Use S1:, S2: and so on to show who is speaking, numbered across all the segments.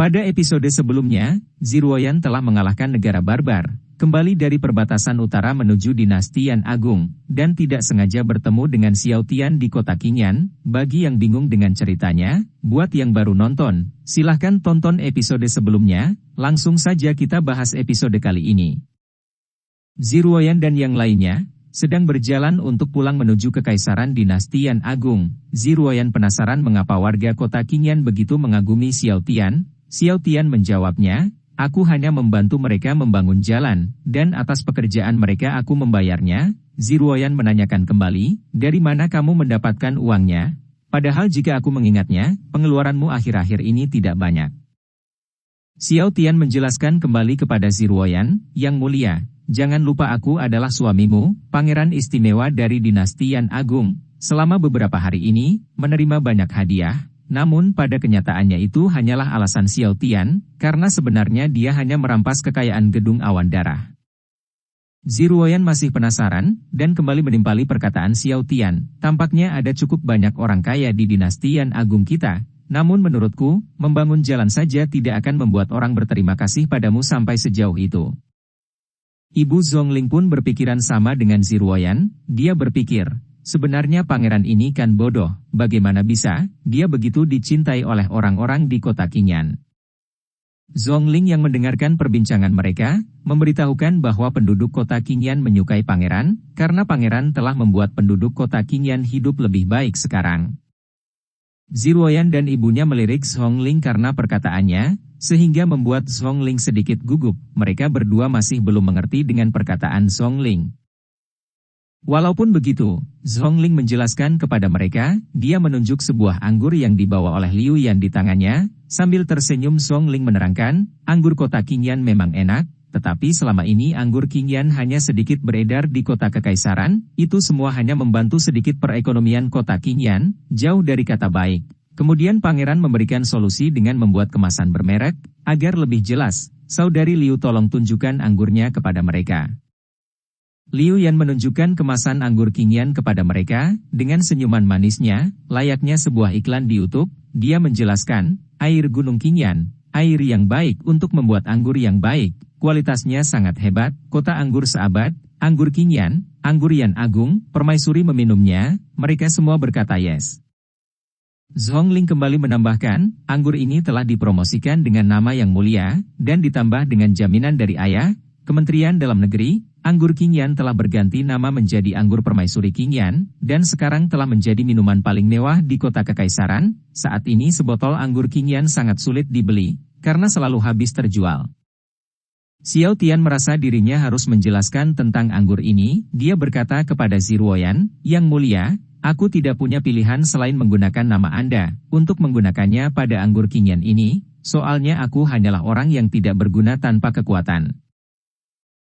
S1: Pada episode sebelumnya, Ziruoyan telah mengalahkan negara barbar, kembali dari perbatasan utara menuju dinasti Yan Agung, dan tidak sengaja bertemu dengan Xiao Tian di kota Qingyan. Bagi yang bingung dengan ceritanya, buat yang baru nonton, silahkan tonton episode sebelumnya, langsung saja kita bahas episode kali ini. Ziruoyan dan yang lainnya sedang berjalan untuk pulang menuju kekaisaran dinasti Yan Agung. Ziruoyan penasaran mengapa warga kota Qingyan begitu mengagumi Xiao Tian. Xiao Tian menjawabnya, "Aku hanya membantu mereka membangun jalan, dan atas pekerjaan mereka aku membayarnya." Ziruoyan menanyakan kembali, "Dari mana kamu mendapatkan uangnya? Padahal jika aku mengingatnya, pengeluaranmu akhir-akhir ini tidak banyak." Xiao Tian menjelaskan kembali kepada Ziruoyan, "Yang mulia, jangan lupa aku adalah suamimu, pangeran istimewa dari dinasti Yan Agung. Selama beberapa hari ini, menerima banyak hadiah. Namun pada kenyataannya itu hanyalah alasan Xiao Tian, karena sebenarnya dia hanya merampas kekayaan gedung awan darah." Ziruoyan masih penasaran, dan kembali menimpali perkataan Xiao Tian, "Tampaknya ada cukup banyak orang kaya di dinasti Yan Agung kita. Namun menurutku, membangun jalan saja tidak akan membuat orang berterima kasih padamu sampai sejauh itu." Ibu Zhongling pun berpikiran sama dengan Ziruoyan. Dia berpikir, sebenarnya pangeran ini kan bodoh, bagaimana bisa dia begitu dicintai oleh orang-orang di kota Qingyan. Zhongling yang mendengarkan perbincangan mereka, memberitahukan bahwa penduduk kota Qingyan menyukai pangeran, karena pangeran telah membuat penduduk kota Qingyan hidup lebih baik sekarang. Ziruoyan dan ibunya melirik Zhongling karena perkataannya, sehingga membuat Zhongling sedikit gugup. Mereka berdua masih belum mengerti dengan perkataan Zhongling. Walaupun begitu, Zhongling menjelaskan kepada mereka, dia menunjuk sebuah anggur yang dibawa oleh Liu Yan di tangannya. Sambil tersenyum Zhongling menerangkan, anggur kota Qingyan memang enak, tetapi selama ini anggur Qingyan hanya sedikit beredar di kota kekaisaran, itu semua hanya membantu sedikit perekonomian kota Qingyan, jauh dari kata baik. Kemudian pangeran memberikan solusi dengan membuat kemasan bermerek, agar lebih jelas. Saudari Liu, tolong tunjukkan anggurnya kepada mereka. Liu Yan menunjukkan kemasan anggur Qingyan kepada mereka, dengan senyuman manisnya, layaknya sebuah iklan di YouTube. Dia menjelaskan, air gunung Qingyan, air yang baik untuk membuat anggur yang baik, kualitasnya sangat hebat, kota anggur seabad, anggur Qingyan, anggur Yan Agung. Permaisuri meminumnya, mereka semua berkata yes. Zhongling kembali menambahkan, anggur ini telah dipromosikan dengan nama yang mulia, dan ditambah dengan jaminan dari ayah, Kementerian Dalam Negeri. Anggur Qingyan telah berganti nama menjadi anggur permaisuri Qingyan, dan sekarang telah menjadi minuman paling mewah di kota kekaisaran. Saat ini sebotol anggur Qingyan sangat sulit dibeli, karena selalu habis terjual. Xiao Tian merasa dirinya harus menjelaskan tentang anggur ini. Dia berkata kepada Ziruoyan, "Yang mulia, aku tidak punya pilihan selain menggunakan nama Anda, untuk menggunakannya pada anggur Qingyan ini, soalnya aku hanyalah orang yang tidak berguna tanpa kekuatan."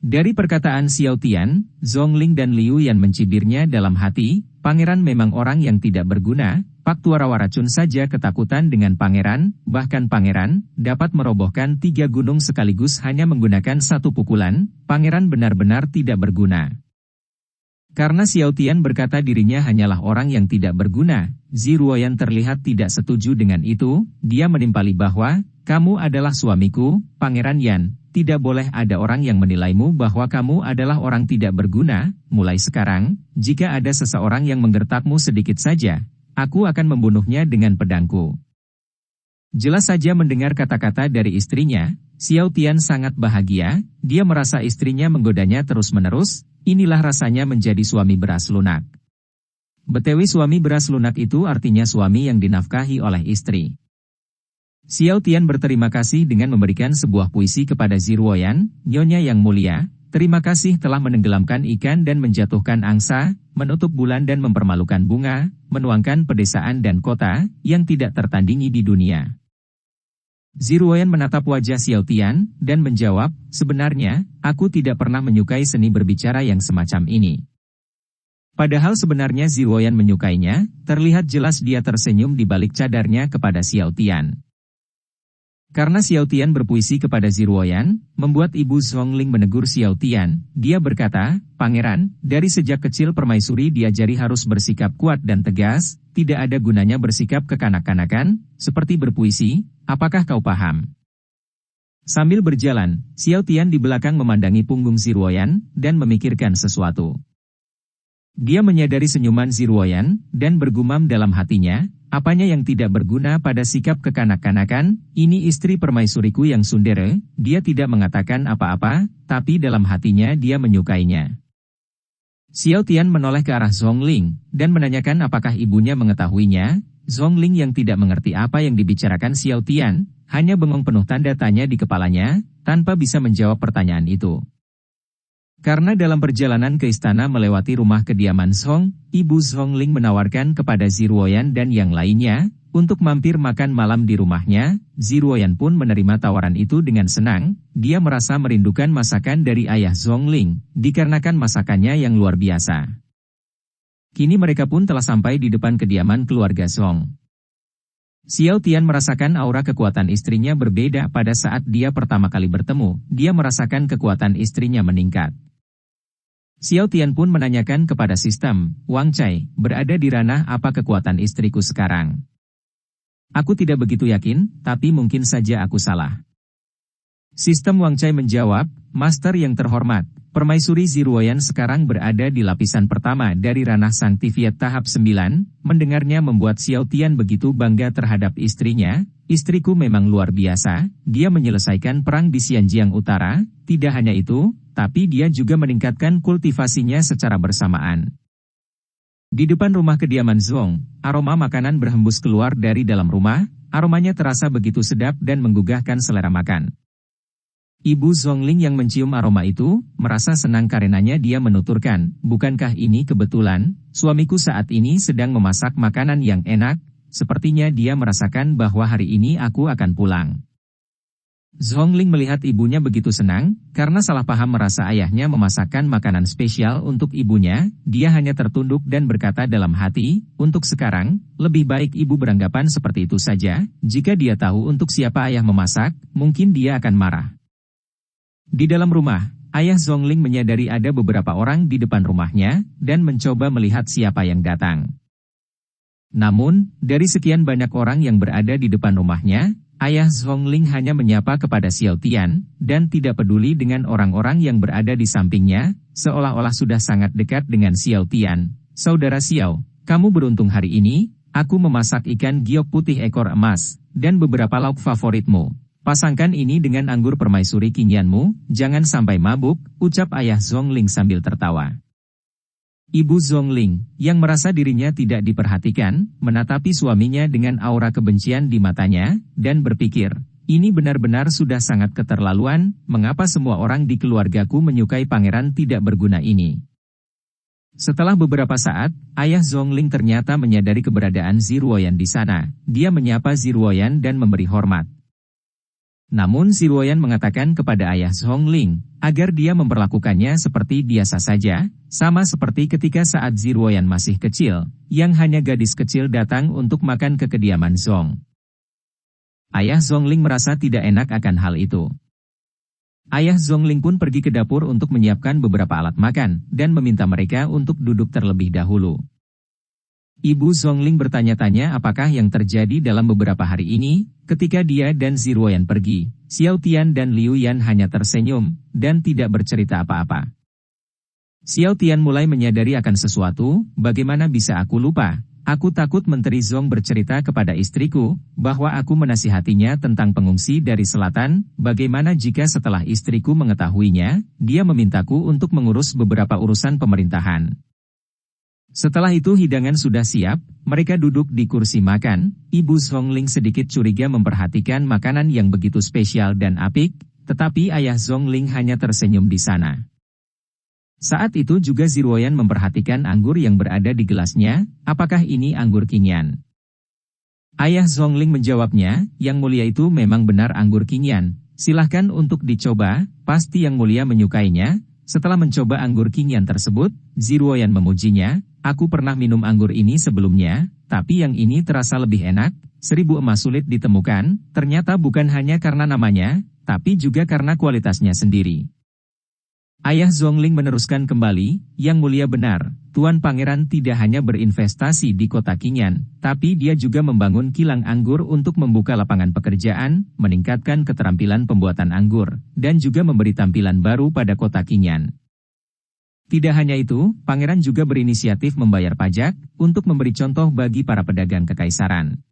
S1: Dari perkataan Xiao Tian, Zhongling dan Liu Yan mencibirnya dalam hati, pangeran memang orang yang tidak berguna. Pak Tuarawa racun saja ketakutan dengan pangeran, bahkan pangeran dapat merobohkan 3 gunung sekaligus hanya menggunakan 1 pukulan. Pangeran benar-benar tidak berguna. Karena Xiao Tian berkata dirinya hanyalah orang yang tidak berguna, Ziruoyan terlihat tidak setuju dengan itu. Dia menimpali bahwa, "Kamu adalah suamiku, Pangeran Yan. Tidak boleh ada orang yang menilaimu bahwa kamu adalah orang tidak berguna. Mulai sekarang, jika ada seseorang yang menggertakmu sedikit saja, aku akan membunuhnya dengan pedangku." Jelas saja mendengar kata-kata dari istrinya, Xiao Tian sangat bahagia. Dia merasa istrinya menggodanya terus-menerus. Inilah rasanya menjadi suami beras lunak. BTW suami beras lunak itu artinya suami yang dinafkahi oleh istri. Xiao Tian berterima kasih dengan memberikan sebuah puisi kepada Ziruoyan, "Nyonya yang mulia, terima kasih telah menenggelamkan ikan dan menjatuhkan angsa, menutup bulan dan mempermalukan bunga, menuangkan pedesaan dan kota, yang tidak tertandingi di dunia." Ziruoyan menatap wajah Xiao Tian, dan menjawab, "Sebenarnya, aku tidak pernah menyukai seni berbicara yang semacam ini." Padahal sebenarnya Ziruoyan menyukainya, terlihat jelas dia tersenyum di balik cadarnya kepada Xiao Tian. Karena Xiao Tian berpuisi kepada Ziruoyan, membuat Ibu Zhongling menegur Xiao Tian. Dia berkata, "Pangeran, dari sejak kecil permaisuri diajari harus bersikap kuat dan tegas, tidak ada gunanya bersikap kekanak-kanakan, seperti berpuisi, apakah kau paham?" Sambil berjalan, Xiao Tian di belakang memandangi punggung Ziruoyan, dan memikirkan sesuatu. Dia menyadari senyuman Ziruoyan, dan bergumam dalam hatinya, apanya yang tidak berguna pada sikap kekanak-kanakan, ini istri permaisuriku yang tsundere. Dia tidak mengatakan apa-apa, tapi dalam hatinya dia menyukainya. Xiao Tian menoleh ke arah Zhongling, dan menanyakan apakah ibunya mengetahuinya. Zhongling yang tidak mengerti apa yang dibicarakan Xiao Tian, hanya bengong penuh tanda tanya di kepalanya, tanpa bisa menjawab pertanyaan itu. Karena dalam perjalanan ke istana melewati rumah kediaman Zhong, ibu Zhongling menawarkan kepada Ziruoyan dan yang lainnya, untuk mampir makan malam di rumahnya. Ziruoyan pun menerima tawaran itu dengan senang. Dia merasa merindukan masakan dari ayah Zhongling, dikarenakan masakannya yang luar biasa. Kini mereka pun telah sampai di depan kediaman keluarga Zhong. Xiao Tian merasakan aura kekuatan istrinya berbeda pada saat dia pertama kali bertemu. Dia merasakan kekuatan istrinya meningkat. Xiao Tian pun menanyakan kepada sistem, Wang Cai, berada di ranah apa kekuatan istriku sekarang? Aku tidak begitu yakin, tapi mungkin saja aku salah. Sistem Wang Cai menjawab, Master yang terhormat, Permaisuri Ziruoyan sekarang berada di lapisan pertama dari ranah Sanctified tahap 9, mendengarnya membuat Xiao Tian begitu bangga terhadap istrinya. Istriku memang luar biasa, dia menyelesaikan perang di Xianjiang Utara, tidak hanya itu, tapi dia juga meningkatkan kultivasinya secara bersamaan. Di depan rumah kediaman Zhong, aroma makanan berhembus keluar dari dalam rumah, aromanya terasa begitu sedap dan menggugahkan selera makan. Ibu Zhongling yang mencium aroma itu, merasa senang karenanya dia menuturkan, bukankah ini kebetulan, suamiku saat ini sedang memasak makanan yang enak, sepertinya dia merasakan bahwa hari ini aku akan pulang. Zhongling melihat ibunya begitu senang, karena salah paham merasa ayahnya memasakkan makanan spesial untuk ibunya, dia hanya tertunduk dan berkata dalam hati, untuk sekarang, lebih baik ibu beranggapan seperti itu saja, jika dia tahu untuk siapa ayah memasak, mungkin dia akan marah. Di dalam rumah, ayah Zhongling menyadari ada beberapa orang di depan rumahnya, dan mencoba melihat siapa yang datang. Namun, dari sekian banyak orang yang berada di depan rumahnya, ayah Zhongling hanya menyapa kepada Xiao Tian, dan tidak peduli dengan orang-orang yang berada di sampingnya, seolah-olah sudah sangat dekat dengan Xiao Tian. Saudara Xiao, kamu beruntung hari ini, aku memasak ikan giok putih ekor emas, dan beberapa lauk favoritmu. Pasangkan ini dengan anggur permaisuri kinyanmu, jangan sampai mabuk, ucap ayah Zhongling sambil tertawa. Ibu Zhongling, yang merasa dirinya tidak diperhatikan, menatapi suaminya dengan aura kebencian di matanya, dan berpikir, ini benar-benar sudah sangat keterlaluan, mengapa semua orang di keluargaku menyukai pangeran tidak berguna ini. Setelah beberapa saat, ayah Zhongling ternyata menyadari keberadaan Ziruoyan di sana. Dia menyapa Ziruoyan dan memberi hormat. Namun Ziruoyan mengatakan kepada ayah Zhongling, agar dia memperlakukannya seperti biasa saja, sama seperti ketika saat Ziruoyan masih kecil, yang hanya gadis kecil datang untuk makan ke kediaman Zhong. Ayah Zhongling merasa tidak enak akan hal itu. Ayah Zhongling pun pergi ke dapur untuk menyiapkan beberapa alat makan, dan meminta mereka untuk duduk terlebih dahulu. Ibu Zhongling bertanya-tanya apakah yang terjadi dalam beberapa hari ini. Ketika dia dan Ziruoyan pergi, Xiao Tian dan Liu Yan hanya tersenyum, dan tidak bercerita apa-apa. Xiao Tian mulai menyadari akan sesuatu, bagaimana bisa aku lupa? Aku takut Menteri Zhong bercerita kepada istriku, bahwa aku menasihatinya tentang pengungsi dari selatan, bagaimana jika setelah istriku mengetahuinya, dia memintaku untuk mengurus beberapa urusan pemerintahan. Setelah itu hidangan sudah siap, mereka duduk di kursi makan. Ibu Zhongling sedikit curiga memperhatikan makanan yang begitu spesial dan apik, tetapi ayah Zhongling hanya tersenyum di sana. Saat itu juga Ziruoyan memperhatikan anggur yang berada di gelasnya, apakah ini anggur kinyan? Ayah Zhongling menjawabnya, yang mulia itu memang benar anggur kinyan, silahkan untuk dicoba, pasti yang mulia menyukainya. Setelah mencoba anggur kinyan tersebut, Ziruoyan memujinya, aku pernah minum anggur ini sebelumnya, tapi yang ini terasa lebih enak, 1000 emas sulit ditemukan, ternyata bukan hanya karena namanya, tapi juga karena kualitasnya sendiri. Ayah Zhongling meneruskan kembali, yang mulia benar, Tuan Pangeran tidak hanya berinvestasi di kota Qingyan, tapi dia juga membangun kilang anggur untuk membuka lapangan pekerjaan, meningkatkan keterampilan pembuatan anggur, dan juga memberi tampilan baru pada kota Qingyan. Tidak hanya itu, Pangeran juga berinisiatif membayar pajak, untuk memberi contoh bagi para pedagang kekaisaran.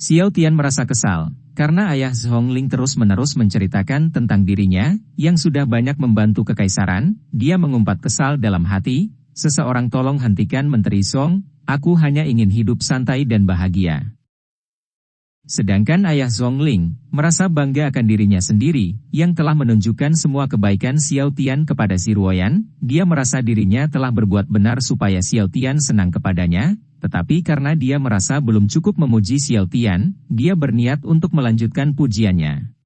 S1: Xiao Tian merasa kesal, karena ayah Zhongling terus-menerus menceritakan tentang dirinya, yang sudah banyak membantu kekaisaran. Dia mengumpat kesal dalam hati, seseorang tolong hentikan Menteri Song, aku hanya ingin hidup santai dan bahagia. Sedangkan ayah Zhongling, merasa bangga akan dirinya sendiri, yang telah menunjukkan semua kebaikan Xiao Tian kepada si Ruoyan. Dia merasa dirinya telah berbuat benar supaya Xiao Tian senang kepadanya, tetapi karena dia merasa belum cukup memuji Xiao Tian, dia berniat untuk melanjutkan pujiannya.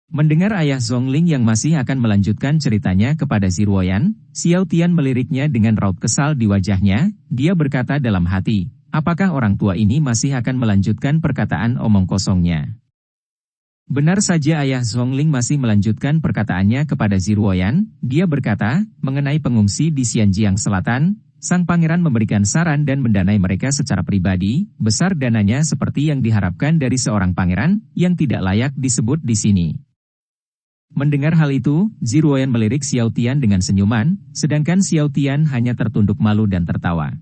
S1: Mendengar ayah Zhongling yang masih akan melanjutkan ceritanya kepada si Ruoyan, Xiao Tian meliriknya dengan raut kesal di wajahnya. Dia berkata dalam hati, apakah orang tua ini masih akan melanjutkan perkataan omong kosongnya? Benar saja ayah Zhongling masih melanjutkan perkataannya kepada si Ruoyan. Dia berkata, mengenai pengungsi di Xianjiang Selatan, sang pangeran memberikan saran dan mendanai mereka secara pribadi. Besar dananya seperti yang diharapkan dari seorang pangeran, yang tidak layak disebut di sini. Mendengar hal itu, Zi Ruoyan melirik Xiao Tian dengan senyuman, sedangkan Xiao Tian hanya tertunduk malu dan tertawa.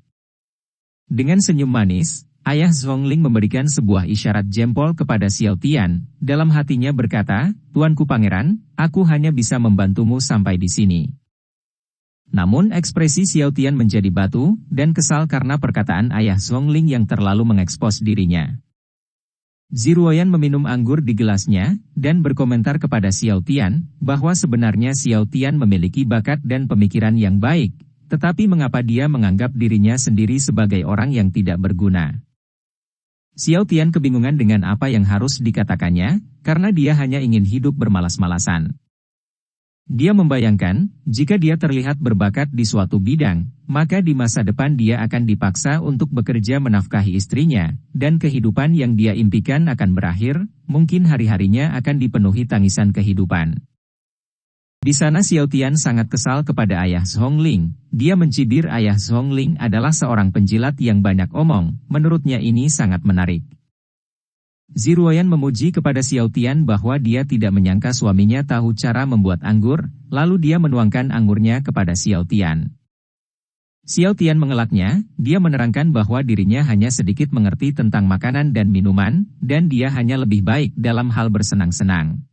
S1: Dengan senyum manis, ayah Zhongling memberikan sebuah isyarat jempol kepada Xiao Tian. Dalam hatinya berkata, Tuanku Pangeran, aku hanya bisa membantumu sampai di sini. Namun ekspresi Xiao Tian menjadi batu, dan kesal karena perkataan ayah Zhongling yang terlalu mengekspos dirinya. Zi Ruoyan meminum anggur di gelasnya, dan berkomentar kepada Xiao Tian, bahwa sebenarnya Xiao Tian memiliki bakat dan pemikiran yang baik, tetapi mengapa dia menganggap dirinya sendiri sebagai orang yang tidak berguna. Xiao Tian kebingungan dengan apa yang harus dikatakannya, karena dia hanya ingin hidup bermalas-malasan. Dia membayangkan, jika dia terlihat berbakat di suatu bidang, maka di masa depan dia akan dipaksa untuk bekerja menafkahi istrinya, dan kehidupan yang dia impikan akan berakhir, mungkin hari-harinya akan dipenuhi tangisan kehidupan. Di sana Xiao Tian sangat kesal kepada ayah Zhongling. Dia mencibir ayah Zhongling adalah seorang penjilat yang banyak omong, menurutnya ini sangat menarik. Zi Ruoyan memuji kepada Xiao Tian bahwa dia tidak menyangka suaminya tahu cara membuat anggur, lalu dia menuangkan anggurnya kepada Xiao Tian. Xiao Tian mengelaknya, dia menerangkan bahwa dirinya hanya sedikit mengerti tentang makanan dan minuman, dan dia hanya lebih baik dalam hal bersenang-senang.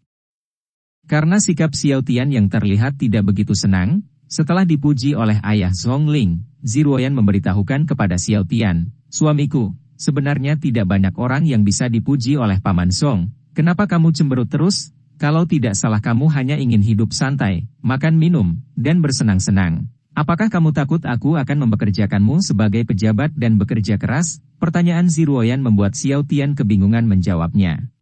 S1: Karena sikap Xiao Tian yang terlihat tidak begitu senang, setelah dipuji oleh ayah Zhongling, Zi Ruoyan memberitahukan kepada Xiao Tian, suamiku, sebenarnya tidak banyak orang yang bisa dipuji oleh Paman Song. Kenapa kamu cemberut terus? Kalau tidak salah kamu hanya ingin hidup santai, makan minum, dan bersenang-senang. Apakah kamu takut aku akan mempekerjakanmu sebagai pejabat dan bekerja keras? Pertanyaan Zi Ruoyan membuat Xiao Tian kebingungan menjawabnya.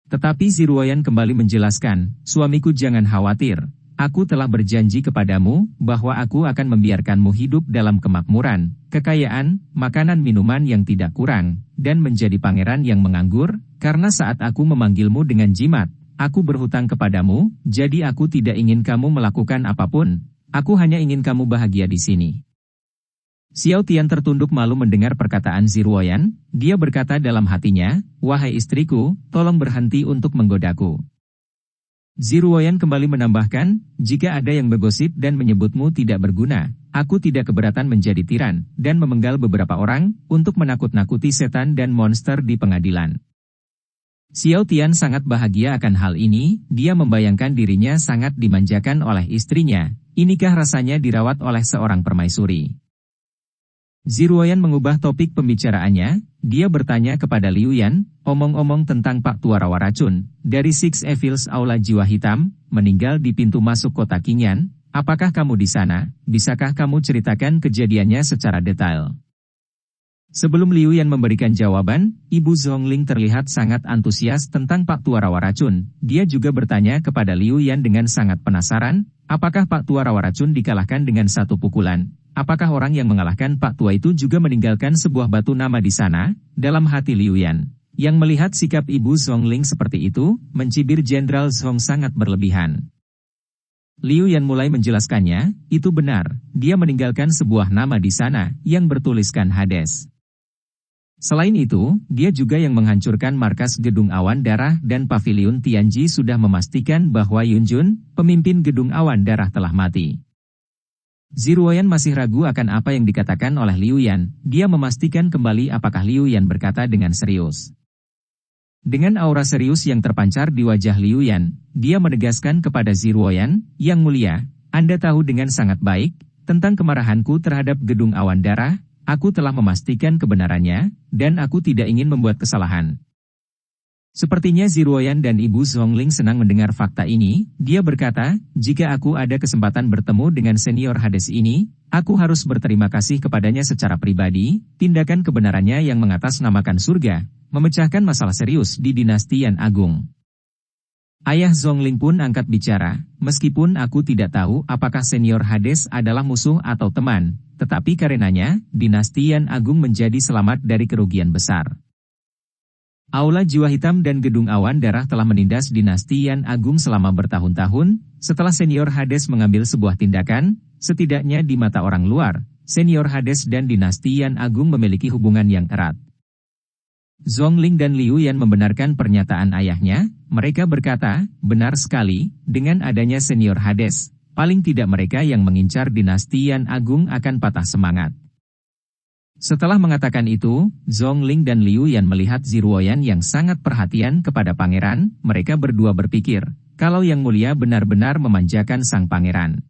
S1: Tetapi Zi Ruoyan kembali menjelaskan, suamiku jangan khawatir. Aku telah berjanji kepadamu, bahwa aku akan membiarkanmu hidup dalam kemakmuran, kekayaan, makanan minuman yang tidak kurang, dan menjadi pangeran yang menganggur, karena saat aku memanggilmu dengan jimat, aku berhutang kepadamu, jadi aku tidak ingin kamu melakukan apapun, aku hanya ingin kamu bahagia di sini. Xiao Tian tertunduk malu mendengar perkataan Zi Ruoyan. Dia berkata dalam hatinya, wahai istriku, tolong berhenti untuk menggodaku. Zi Ruoyan kembali menambahkan, jika ada yang bergosip dan menyebutmu tidak berguna, aku tidak keberatan menjadi tiran, dan memenggal beberapa orang, untuk menakut-nakuti setan dan monster di pengadilan. Xiao Tian sangat bahagia akan hal ini, dia membayangkan dirinya sangat dimanjakan oleh istrinya, inikah rasanya dirawat oleh seorang permaisuri. Zi Ruoyan mengubah topik pembicaraannya, dia bertanya kepada Liu Yan, omong-omong tentang Pak Tua Rawa Racun, dari Six Evils Aula Jiwa Hitam, meninggal di pintu masuk kota Qingyan, apakah kamu di sana, bisakah kamu ceritakan kejadiannya secara detail? Sebelum Liu Yan memberikan jawaban, Ibu Zhongling terlihat sangat antusias tentang Pak Tua Rawa Racun, dia juga bertanya kepada Liu Yan dengan sangat penasaran, apakah Pak Tua Rawa Racun dikalahkan dengan satu pukulan? Apakah orang yang mengalahkan Pak Tua itu juga meninggalkan sebuah batu nama di sana? Dalam hati Liu Yan, yang melihat sikap Ibu Zhongling seperti itu, mencibir Jenderal Zhong sangat berlebihan. Liu Yan mulai menjelaskannya, itu benar, dia meninggalkan sebuah nama di sana, yang bertuliskan Hades. Selain itu, dia juga yang menghancurkan markas Gedung Awan Darah dan Paviliun Tianji sudah memastikan bahwa Yunjun, pemimpin Gedung Awan Darah telah mati. Ziruoyan masih ragu akan apa yang dikatakan oleh Liu Yan, dia memastikan kembali apakah Liu Yan berkata dengan serius. Dengan aura serius yang terpancar di wajah Liu Yan, dia menegaskan kepada Ziruoyan, Yang Mulia, Anda tahu dengan sangat baik, tentang kemarahanku terhadap Gedung Awan Darah. Aku telah memastikan kebenarannya, dan aku tidak ingin membuat kesalahan. Sepertinya Ziruoyan dan Ibu Zhongling senang mendengar fakta ini, dia berkata, jika aku ada kesempatan bertemu dengan senior Hades ini, aku harus berterima kasih kepadanya secara pribadi, tindakan kebenarannya yang mengatasnamakan surga, memecahkan masalah serius di dinasti Yan Agung. Ayah Zhongling pun angkat bicara, meskipun aku tidak tahu apakah senior Hades adalah musuh atau teman, tetapi karenanya, dinasti Yan Agung menjadi selamat dari kerugian besar. Aula Jiwa Hitam dan Gedung Awan Darah telah menindas dinasti Yan Agung selama bertahun-tahun, setelah senior Hades mengambil sebuah tindakan, setidaknya di mata orang luar, senior Hades dan dinasti Yan Agung memiliki hubungan yang erat. Zhongling dan Liu Yan membenarkan pernyataan ayahnya, mereka berkata, benar sekali, dengan adanya senior Hades, paling tidak mereka yang mengincar dinasti Yan Agung akan patah semangat. Setelah mengatakan itu, Zhongling dan Liu Yan melihat Ziruoyan yang sangat perhatian kepada pangeran, mereka berdua berpikir, kalau Yang Mulia benar-benar memanjakan sang pangeran.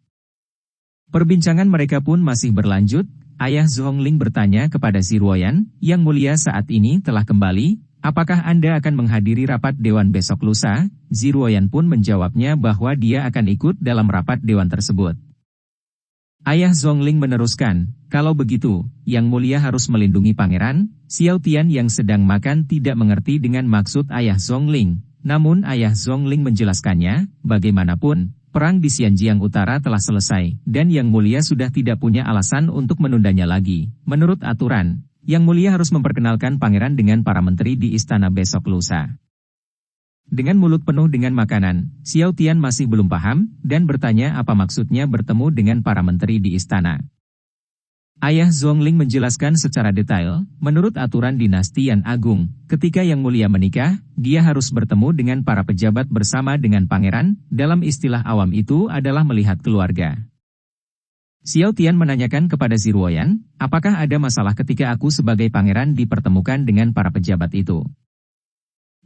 S1: Perbincangan mereka pun masih berlanjut. Ayah Zhongling bertanya kepada Ziruoyan, Yang Mulia saat ini telah kembali, apakah Anda akan menghadiri rapat dewan besok lusa? Ziruoyan pun menjawabnya bahwa dia akan ikut dalam rapat dewan tersebut. Ayah Zhongling meneruskan, kalau begitu, Yang Mulia harus melindungi pangeran. Xiao Tian yang sedang makan tidak mengerti dengan maksud ayah Zhongling, namun ayah Zhongling menjelaskannya, bagaimanapun, perang di Xianjiang Utara telah selesai, dan Yang Mulia sudah tidak punya alasan untuk menundanya lagi. Menurut aturan, Yang Mulia harus memperkenalkan pangeran dengan para menteri di istana besok lusa. Dengan mulut penuh dengan makanan, Xiao Tian masih belum paham, dan bertanya apa maksudnya bertemu dengan para menteri di istana. Ayah Zhongling menjelaskan secara detail, menurut aturan dinasti Yan Agung, ketika Yang Mulia menikah, dia harus bertemu dengan para pejabat bersama dengan pangeran, dalam istilah awam itu adalah melihat keluarga. Xiao Tian menanyakan kepada Ziruoyan, apakah ada masalah ketika aku sebagai pangeran dipertemukan dengan para pejabat itu?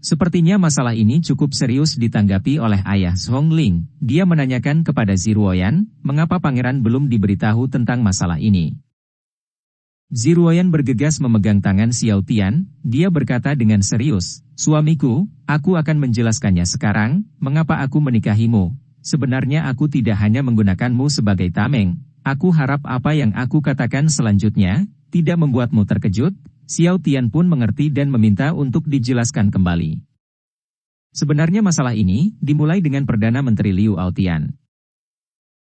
S1: Sepertinya masalah ini cukup serius ditanggapi oleh ayah Zhongling. Dia menanyakan kepada Ziruoyan, mengapa pangeran belum diberitahu tentang masalah ini. Ziruoyan bergegas memegang tangan Xiao Tian, dia berkata dengan serius, suamiku, aku akan menjelaskannya sekarang, mengapa aku menikahimu. Sebenarnya aku tidak hanya menggunakanmu sebagai tameng, aku harap apa yang aku katakan selanjutnya, tidak membuatmu terkejut. Xiao Tian pun mengerti dan meminta untuk dijelaskan kembali. Sebenarnya masalah ini, dimulai dengan Perdana Menteri Liu Aotian.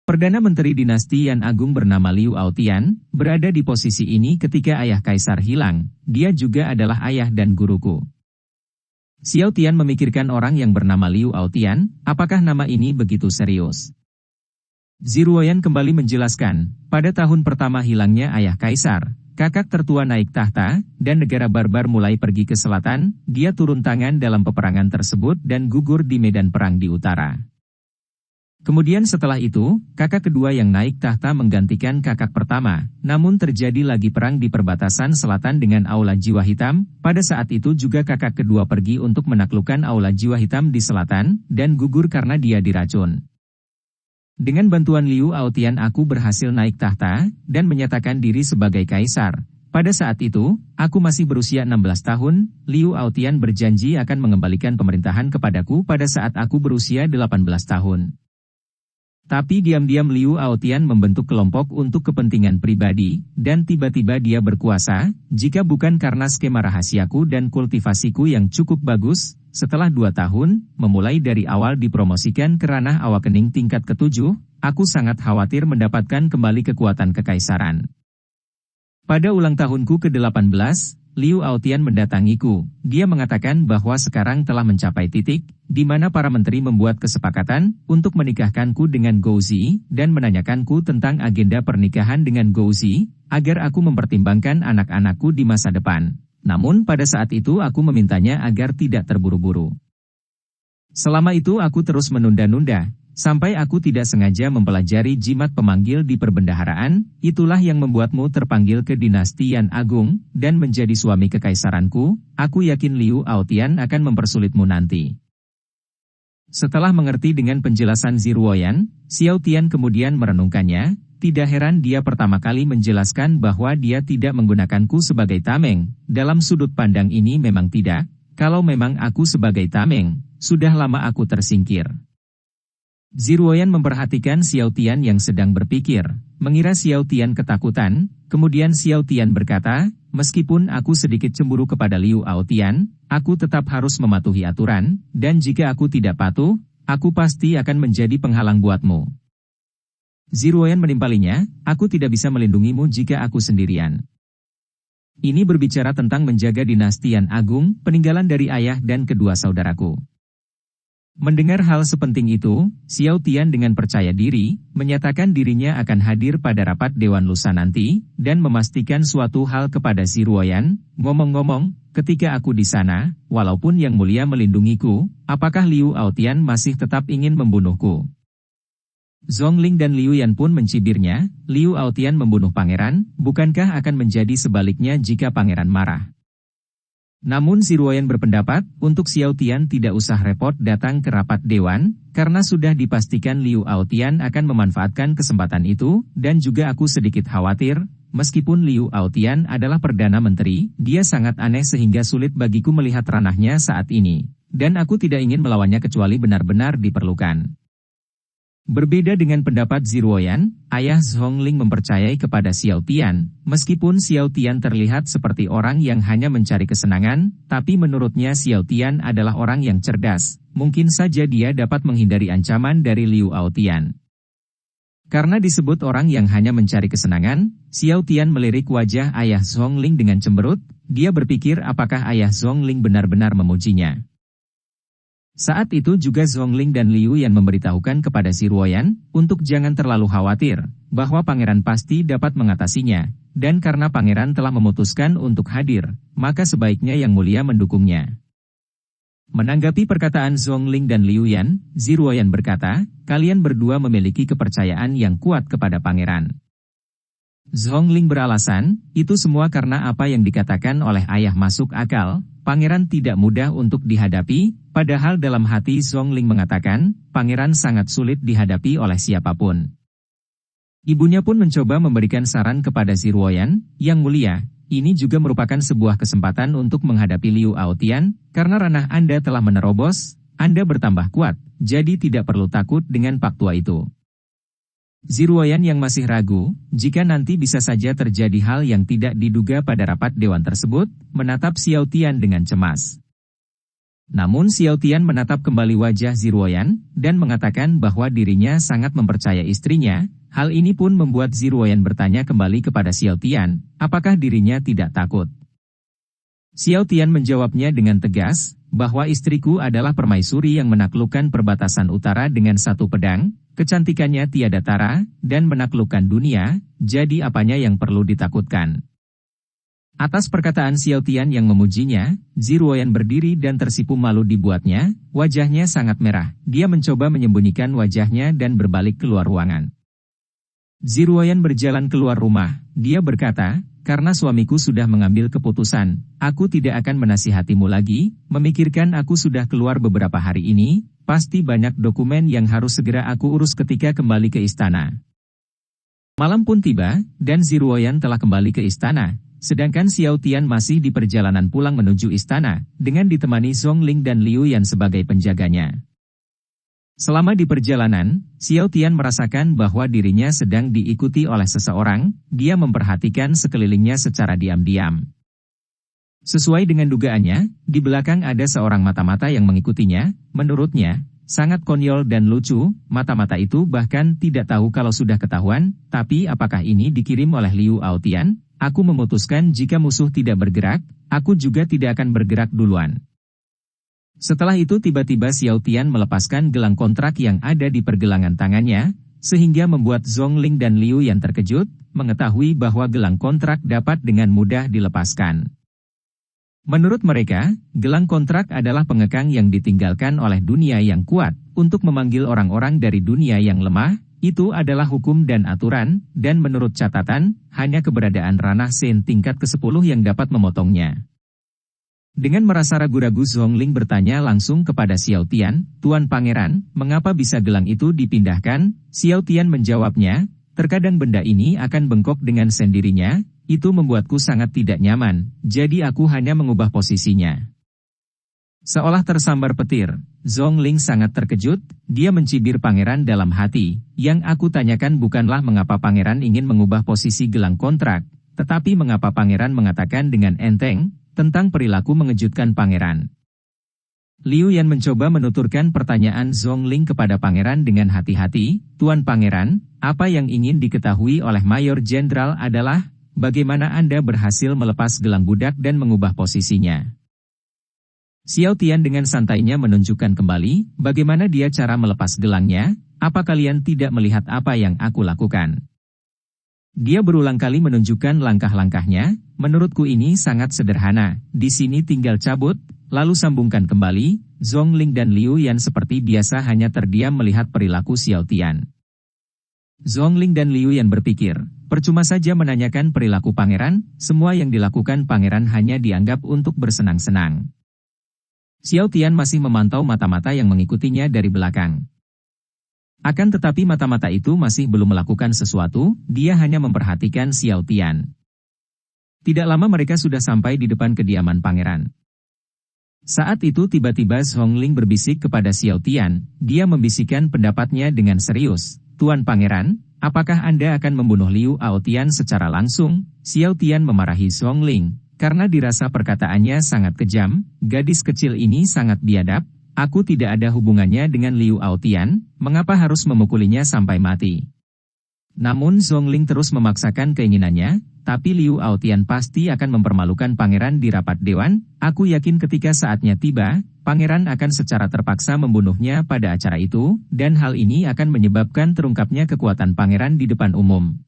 S1: Perdana Menteri dinasti Yan Agung bernama Liu Aotian, berada di posisi ini ketika ayah kaisar hilang, dia juga adalah ayah dan guruku. Xiao Tian memikirkan orang yang bernama Liu Aotian, apakah nama ini begitu serius? Ziruoyan kembali menjelaskan, pada tahun pertama hilangnya ayah kaisar, kakak tertua naik tahta, dan negara barbar mulai pergi ke selatan, dia turun tangan dalam peperangan tersebut dan gugur di medan perang di utara. Kemudian setelah itu, kakak kedua yang naik tahta menggantikan kakak pertama, namun terjadi lagi perang di perbatasan selatan dengan Aula Jiwa Hitam, pada saat itu juga kakak kedua pergi untuk menaklukkan Aula Jiwa Hitam di selatan, dan gugur karena dia diracun. Dengan bantuan Liu Aotian aku berhasil naik tahta, dan menyatakan diri sebagai kaisar. Pada saat itu, aku masih berusia 16 tahun, Liu Aotian berjanji akan mengembalikan pemerintahan kepadaku pada saat aku berusia 18 tahun. Tapi diam-diam Liu Aotian membentuk kelompok untuk kepentingan pribadi, dan tiba-tiba dia berkuasa, jika bukan karena skema rahasiaku dan kultivasiku yang cukup bagus, setelah 2 tahun, memulai dari awal dipromosikan ke ranah awakening tingkat ke-7, aku sangat khawatir mendapatkan kembali kekuatan kekaisaran. Pada ulang tahunku ke-18, Liu Aotian mendatangiku. Dia mengatakan bahwa sekarang telah mencapai titik di mana para menteri membuat kesepakatan untuk menikahkanku dengan Gou Zi dan menanyakanku tentang agenda pernikahan dengan Gou Zi agar aku mempertimbangkan anak-anakku di masa depan. Namun pada saat itu aku memintanya agar tidak terburu-buru. Selama itu aku terus menunda-nunda, sampai aku tidak sengaja mempelajari jimat pemanggil di perbendaharaan. Itulah yang membuatmu terpanggil ke dinasti Yan Agung, dan menjadi suami kekaisaranku. Aku yakin Liu Aotian akan mempersulitmu nanti. Setelah mengerti dengan penjelasan Ziruoyan, Xiao Tian kemudian merenungkannya. Tidak heran dia pertama kali menjelaskan bahwa dia tidak menggunakanku sebagai tameng. Dalam sudut pandang ini memang tidak. Kalau memang aku sebagai tameng, sudah lama aku tersingkir. Ziruoyan memperhatikan Xiao Tian yang sedang berpikir, mengira Xiao Tian ketakutan. Kemudian Xiao Tian berkata, meskipun aku sedikit cemburu kepada Liu Aotian, aku tetap harus mematuhi aturan, dan jika aku tidak patuh, aku pasti akan menjadi penghalang buatmu. Ziruoyan menimpalinya, aku tidak bisa melindungimu jika aku sendirian. Ini berbicara tentang menjaga dinasti Yan Agung, peninggalan dari ayah dan kedua saudaraku. Mendengar hal sepenting itu, Xiao Tian dengan percaya diri, menyatakan dirinya akan hadir pada rapat Dewan lusa nanti, dan memastikan suatu hal kepada Ziruoyan. Ngomong-ngomong, ketika aku di sana, walaupun Yang Mulia melindungiku, apakah Liu Aotian masih tetap ingin membunuhku? Zhongling dan Liu Yan pun mencibirnya, Liu Aotian membunuh pangeran, bukankah akan menjadi sebaliknya jika pangeran marah? Namun Ziruoyan berpendapat, untuk Xiao Tian tidak usah repot datang ke rapat dewan, karena sudah dipastikan Liu Aotian akan memanfaatkan kesempatan itu, dan juga aku sedikit khawatir, meskipun Liu Aotian adalah Perdana Menteri, dia sangat aneh sehingga sulit bagiku melihat ranahnya saat ini. Dan aku tidak ingin melawannya kecuali benar-benar diperlukan. Berbeda dengan pendapat Ziruoyan, ayah Zhongling mempercayai kepada Xiao Tian, meskipun Xiao Tian terlihat seperti orang yang hanya mencari kesenangan, tapi menurutnya Xiao Tian adalah orang yang cerdas, mungkin saja dia dapat menghindari ancaman dari Liu Aotian. Karena disebut orang yang hanya mencari kesenangan, Xiao Tian melirik wajah ayah Zhongling dengan cemberut, dia berpikir apakah ayah Zhongling benar-benar memujinya. Saat itu juga Zhongling dan Liu Yan memberitahukan kepada Ziruoyan, untuk jangan terlalu khawatir, bahwa pangeran pasti dapat mengatasinya, dan karena pangeran telah memutuskan untuk hadir, maka sebaiknya Yang Mulia mendukungnya. Menanggapi perkataan Zhongling dan Liu Yan, Ziruoyan berkata, kalian berdua memiliki kepercayaan yang kuat kepada pangeran. Zhongling beralasan, itu semua karena apa yang dikatakan oleh ayah masuk akal, pangeran tidak mudah untuk dihadapi, padahal dalam hati Zhongling mengatakan, pangeran sangat sulit dihadapi oleh siapapun. Ibunya pun mencoba memberikan saran kepada Ziruoyan, Yang Mulia, ini juga merupakan sebuah kesempatan untuk menghadapi Liu Aotian, karena ranah Anda telah menerobos, Anda bertambah kuat, jadi tidak perlu takut dengan Pak Tua itu. Ziruoyan yang masih ragu, jika nanti bisa saja terjadi hal yang tidak diduga pada rapat dewan tersebut, menatap Xiao Tian dengan cemas. Namun Xiao Tian menatap kembali wajah Ziruoyan, dan mengatakan bahwa dirinya sangat mempercaya istrinya. Hal ini pun membuat Ziruoyan bertanya kembali kepada Xiao Tian, apakah dirinya tidak takut? Xiao Tian menjawabnya dengan tegas, bahwa istriku adalah permaisuri yang menaklukkan perbatasan utara dengan satu pedang, kecantikannya tiada tara, dan menaklukkan dunia, jadi apanya yang perlu ditakutkan? Atas perkataan Xiao Tian yang memujinya, Ziruoyan berdiri dan tersipu malu dibuatnya, wajahnya sangat merah, dia mencoba menyembunyikan wajahnya dan berbalik keluar ruangan. Ziruoyan berjalan keluar rumah, dia berkata, karena suamiku sudah mengambil keputusan, aku tidak akan menasihatimu lagi, memikirkan aku sudah keluar beberapa hari ini, pasti banyak dokumen yang harus segera aku urus ketika kembali ke istana. Malam pun tiba, dan Ziruoyan telah kembali ke istana, sedangkan Xiao Tian masih di perjalanan pulang menuju istana, dengan ditemani Zhongling dan Liu Yan sebagai penjaganya. Selama di perjalanan, Xiao Tian merasakan bahwa dirinya sedang diikuti oleh seseorang, dia memperhatikan sekelilingnya secara diam-diam. Sesuai dengan dugaannya, di belakang ada seorang mata-mata yang mengikutinya, menurutnya, sangat konyol dan lucu, mata-mata itu bahkan tidak tahu kalau sudah ketahuan, tapi apakah ini dikirim oleh Liu Aotian? aku memutuskan jika musuh tidak bergerak, aku juga tidak akan bergerak duluan. Setelah itu tiba-tiba Xiao Tian melepaskan gelang kontrak yang ada di pergelangan tangannya, sehingga membuat Zhongling dan Liu Yan terkejut, mengetahui bahwa gelang kontrak dapat dengan mudah dilepaskan. Menurut mereka, gelang kontrak adalah pengekang yang ditinggalkan oleh dunia yang kuat, untuk memanggil orang-orang dari dunia yang lemah. Itu adalah hukum dan aturan, dan menurut catatan, hanya keberadaan ranah Sen tingkat ke-10 yang dapat memotongnya. Dengan merasa ragu-ragu Zhongling bertanya langsung kepada Xiao Tian, "Tuan Pangeran, mengapa bisa gelang itu dipindahkan?" Xiao Tian menjawabnya, "Terkadang benda ini akan bengkok dengan sendirinya, itu membuatku sangat tidak nyaman, jadi aku hanya mengubah posisinya." Seolah tersambar petir, Zhongling sangat terkejut, dia mencibir pangeran dalam hati, "Yang aku tanyakan bukanlah mengapa pangeran ingin mengubah posisi gelang kontrak, tetapi mengapa pangeran mengatakan dengan enteng, tentang perilaku mengejutkan pangeran." Liu Yan mencoba menuturkan pertanyaan Zhongling kepada pangeran dengan hati-hati, "Tuan Pangeran, apa yang ingin diketahui oleh Mayor Jenderal adalah, bagaimana Anda berhasil melepas gelang budak dan mengubah posisinya?" Xiao Tian dengan santainya menunjukkan kembali, bagaimana dia cara melepas gelangnya, "Apa kalian tidak melihat apa yang aku lakukan?" Dia berulang kali menunjukkan langkah-langkahnya, "Menurutku ini sangat sederhana, di sini tinggal cabut, lalu sambungkan kembali." Zhongling dan Liu Yan seperti biasa hanya terdiam melihat perilaku Xiao Tian. Zhongling dan Liu Yan berpikir, percuma saja menanyakan perilaku pangeran, semua yang dilakukan pangeran hanya dianggap untuk bersenang-senang. Xiao Tian masih memantau mata-mata yang mengikutinya dari belakang. Akan tetapi mata-mata itu masih belum melakukan sesuatu, dia hanya memperhatikan Xiao Tian. Tidak lama mereka sudah sampai di depan kediaman pangeran. Saat itu tiba-tiba Zhongling berbisik kepada Xiao Tian, dia membisikkan pendapatnya dengan serius, "Tuan Pangeran, apakah Anda akan membunuh Liu Aotian secara langsung?" Xiao Tian memarahi Zhongling. Karena dirasa perkataannya sangat kejam, gadis kecil ini sangat biadab, "Aku tidak ada hubungannya dengan Liu Aotian, mengapa harus memukulinya sampai mati?" Namun Zhongling terus memaksakan keinginannya, "Tapi Liu Aotian pasti akan mempermalukan pangeran di rapat dewan, aku yakin ketika saatnya tiba, pangeran akan secara terpaksa membunuhnya pada acara itu, dan hal ini akan menyebabkan terungkapnya kekuatan pangeran di depan umum."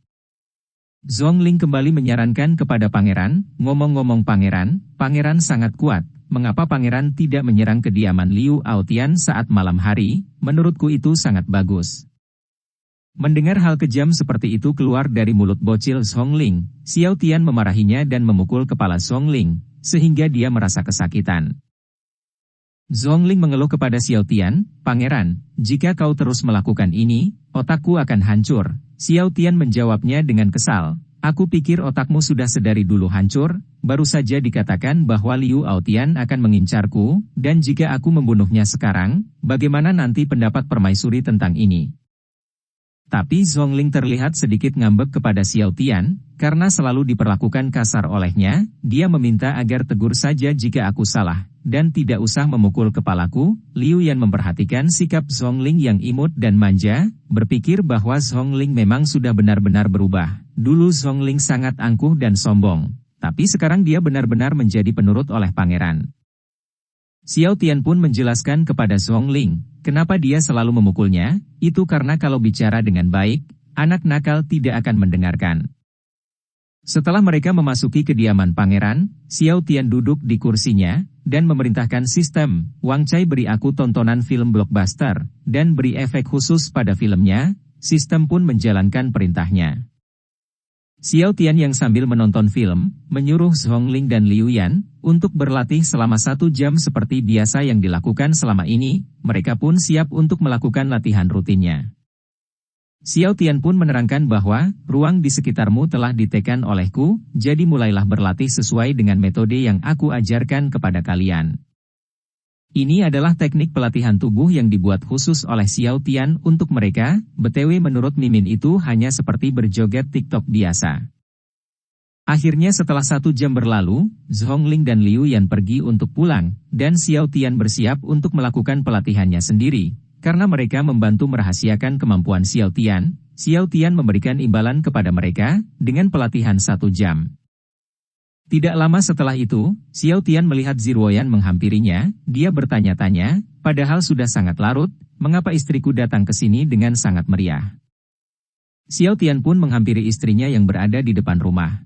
S1: Zhongling kembali menyarankan kepada pangeran, "Ngomong-ngomong pangeran sangat kuat, mengapa pangeran tidak menyerang kediaman Liu Aotian saat malam hari? Menurutku itu sangat bagus." Mendengar hal kejam seperti itu keluar dari mulut bocil Zhongling, Xiao Tian memarahinya dan memukul kepala Zhongling, sehingga dia merasa kesakitan. Zhongling mengeluh kepada Xiao Tian, "Pangeran, jika kau terus melakukan ini, otakku akan hancur." Xiao Tian menjawabnya dengan kesal, "Aku pikir otakmu sudah sedari dulu hancur, baru saja dikatakan bahwa Liu Aotian akan mengincarku, dan jika aku membunuhnya sekarang, bagaimana nanti pendapat permaisuri tentang ini?" Tapi Zhongling terlihat sedikit ngambek kepada Xiao Tian, karena selalu diperlakukan kasar olehnya, dia meminta agar tegur saja jika aku salah, dan tidak usah memukul kepalaku. Liu Yan memperhatikan sikap Zhongling yang imut dan manja, berpikir bahwa Zhongling memang sudah benar-benar berubah. Dulu Zhongling sangat angkuh dan sombong, tapi sekarang dia benar-benar menjadi penurut oleh pangeran. Xiao Tian pun menjelaskan kepada Zhongling, kenapa dia selalu memukulnya, itu karena kalau bicara dengan baik, anak nakal tidak akan mendengarkan. Setelah mereka memasuki kediaman pangeran, Xiao Tian duduk di kursinya, dan memerintahkan sistem, "Wang Cai beri aku tontonan film blockbuster, dan beri efek khusus pada filmnya." Sistem pun menjalankan perintahnya. Xiao Tian yang sambil menonton film, menyuruh Zhongling dan Liu Yan, untuk berlatih selama 1 jam seperti biasa yang dilakukan selama ini, mereka pun siap untuk melakukan latihan rutinnya. Xiao Tian pun menerangkan bahwa, "Ruang di sekitarmu telah ditekan olehku, jadi mulailah berlatih sesuai dengan metode yang aku ajarkan kepada kalian." Ini adalah teknik pelatihan tubuh yang dibuat khusus oleh Xiao Tian untuk mereka, BTW menurut Mimin itu hanya seperti berjoget TikTok biasa. Akhirnya setelah 1 jam berlalu, Zhongling dan Liu Yan pergi untuk pulang, dan Xiao Tian bersiap untuk melakukan pelatihannya sendiri. Karena mereka membantu merahasiakan kemampuan Xiao Tian memberikan imbalan kepada mereka, dengan pelatihan 1 jam. Tidak lama setelah itu, Xiao Tian melihat Ziruoyan menghampirinya, dia bertanya-tanya, padahal sudah sangat larut, mengapa istriku datang ke sini dengan sangat meriah. Xiao Tian pun menghampiri istrinya yang berada di depan rumah.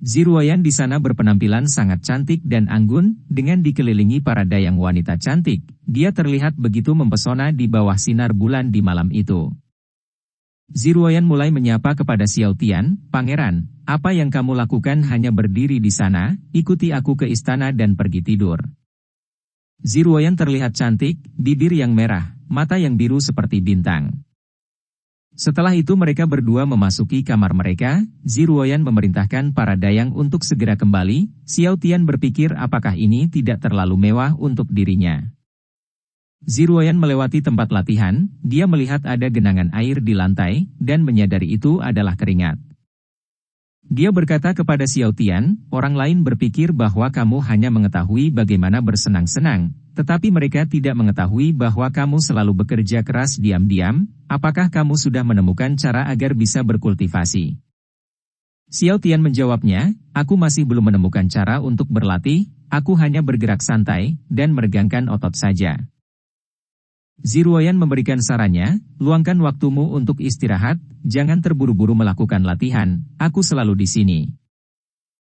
S1: Ziruoyan di sana berpenampilan sangat cantik dan anggun, dengan dikelilingi para dayang wanita cantik, dia terlihat begitu mempesona di bawah sinar bulan di malam itu. Ziruoyan mulai menyapa kepada Xiao Tian, "Pangeran, apa yang kamu lakukan hanya berdiri di sana, ikuti aku ke istana dan pergi tidur." Ziruoyan terlihat cantik, bibir yang merah, mata yang biru seperti bintang. Setelah itu mereka berdua memasuki kamar mereka, Ziruoyan memerintahkan para dayang untuk segera kembali, Xiao Tian berpikir apakah ini tidak terlalu mewah untuk dirinya. Ziruoyan melewati tempat latihan, dia melihat ada genangan air di lantai, dan menyadari itu adalah keringat. Dia berkata kepada Xiao Tian, orang lain berpikir bahwa kamu hanya mengetahui bagaimana bersenang-senang, tetapi mereka tidak mengetahui bahwa kamu selalu bekerja keras diam-diam, apakah kamu sudah menemukan cara agar bisa berkultivasi? Xiao Tian menjawabnya, aku masih belum menemukan cara untuk berlatih, aku hanya bergerak santai, dan meregangkan otot saja. Ziruoyan memberikan sarannya, luangkan waktumu untuk istirahat, jangan terburu-buru melakukan latihan, aku selalu di sini.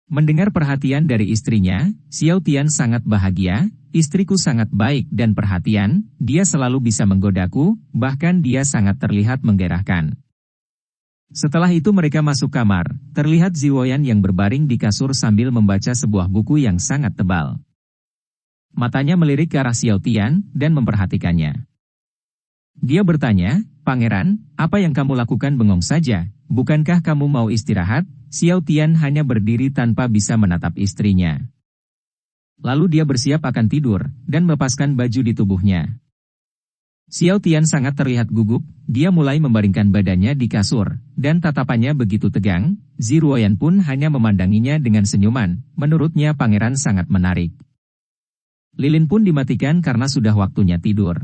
S1: Mendengar perhatian dari istrinya, Xiao Tian sangat bahagia, istriku sangat baik dan perhatian, dia selalu bisa menggodaku, bahkan dia sangat terlihat menggairahkan. Setelah itu mereka masuk kamar, terlihat Ziruoyan yang berbaring di kasur sambil membaca sebuah buku yang sangat tebal. Matanya melirik ke arah Xiao Tian, dan memperhatikannya. Dia bertanya, "Pangeran, apa yang kamu lakukan bengong saja, bukankah kamu mau istirahat?" Xiao Tian hanya berdiri tanpa bisa menatap istrinya. Lalu dia bersiap akan tidur, dan melepaskan baju di tubuhnya. Xiao Tian sangat terlihat gugup, dia mulai membaringkan badannya di kasur, dan tatapannya begitu tegang, Ziruoyan pun hanya memandanginya dengan senyuman, menurutnya pangeran sangat menarik. Lilin pun dimatikan karena sudah waktunya tidur.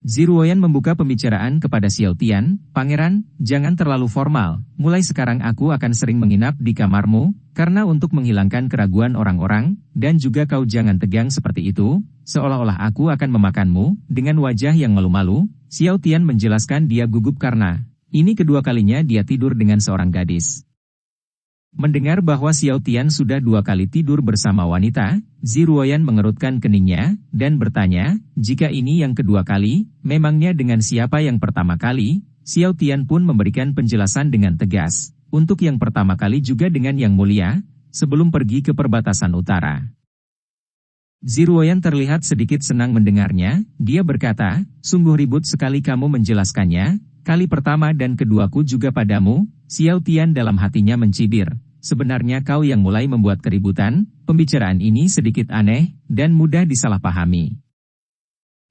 S1: Ziruoyan membuka pembicaraan kepada Xiao Tian, "Pangeran, jangan terlalu formal, mulai sekarang aku akan sering menginap di kamarmu, karena untuk menghilangkan keraguan orang-orang, dan juga kau jangan tegang seperti itu, seolah-olah aku akan memakanmu." Dengan wajah yang malu-malu, Xiao Tian menjelaskan dia gugup karena ini kedua kalinya dia tidur dengan seorang gadis. Mendengar bahwa Xiao Tian sudah 2 kali tidur bersama wanita, Ziruoyan mengerutkan keningnya, dan bertanya, jika ini yang kedua kali, memangnya dengan siapa yang pertama kali? Xiao Tian pun memberikan penjelasan dengan tegas, untuk yang pertama kali juga dengan yang mulia, sebelum pergi ke perbatasan utara. Ziruoyan terlihat sedikit senang mendengarnya, dia berkata, sungguh ribut sekali kamu menjelaskannya, kali pertama dan keduaku juga padamu. Xiao Tian dalam hatinya mencibir, sebenarnya kau yang mulai membuat keributan, pembicaraan ini sedikit aneh, dan mudah disalahpahami.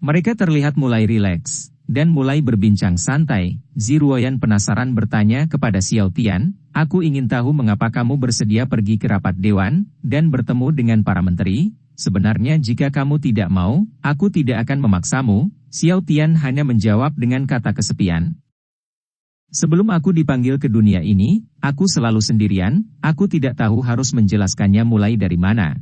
S1: Mereka terlihat mulai rileks, dan mulai berbincang santai. Ziruoyan penasaran bertanya kepada Xiao Tian, aku ingin tahu mengapa kamu bersedia pergi ke rapat dewan, dan bertemu dengan para menteri. Sebenarnya jika kamu tidak mau, aku tidak akan memaksamu. Xiao Tian hanya menjawab dengan kata kesepian. Sebelum aku dipanggil ke dunia ini, aku selalu sendirian, aku tidak tahu harus menjelaskannya mulai dari mana.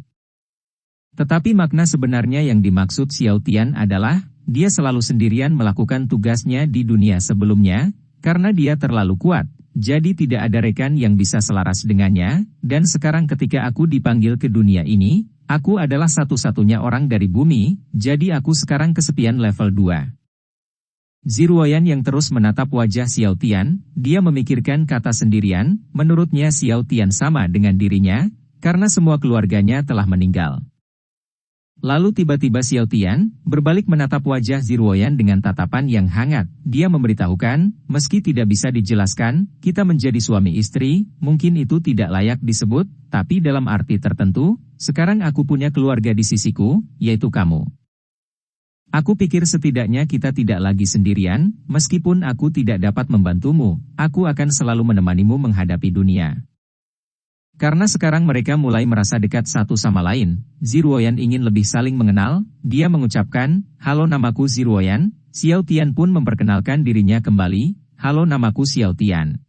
S1: Tetapi makna sebenarnya yang dimaksud Xiao Tian adalah, dia selalu sendirian melakukan tugasnya di dunia sebelumnya, karena dia terlalu kuat, jadi tidak ada rekan yang bisa selaras dengannya, dan sekarang ketika aku dipanggil ke dunia ini, aku adalah satu-satunya orang dari bumi, jadi aku sekarang kesepian level 2. Ziruoyan yang terus menatap wajah Xiao Tian, dia memikirkan kata sendirian, menurutnya Xiao Tian sama dengan dirinya, karena semua keluarganya telah meninggal. Lalu tiba-tiba Xiao Tian berbalik menatap wajah Ziruoyan dengan tatapan yang hangat, dia memberitahukan, meski tidak bisa dijelaskan, kita menjadi suami istri, mungkin itu tidak layak disebut, tapi dalam arti tertentu, sekarang aku punya keluarga di sisiku, yaitu kamu. Aku pikir setidaknya kita tidak lagi sendirian, meskipun aku tidak dapat membantumu, aku akan selalu menemanimu menghadapi dunia. Karena sekarang mereka mulai merasa dekat satu sama lain, Ziruoyan ingin lebih saling mengenal, dia mengucapkan, halo namaku Ziruoyan, Xiao Tian pun memperkenalkan dirinya kembali, halo namaku Xiao Tian.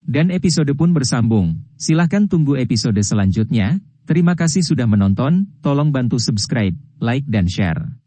S1: Dan episode pun bersambung. Silahkan tunggu episode selanjutnya. Terima kasih sudah menonton, tolong bantu subscribe, like dan share.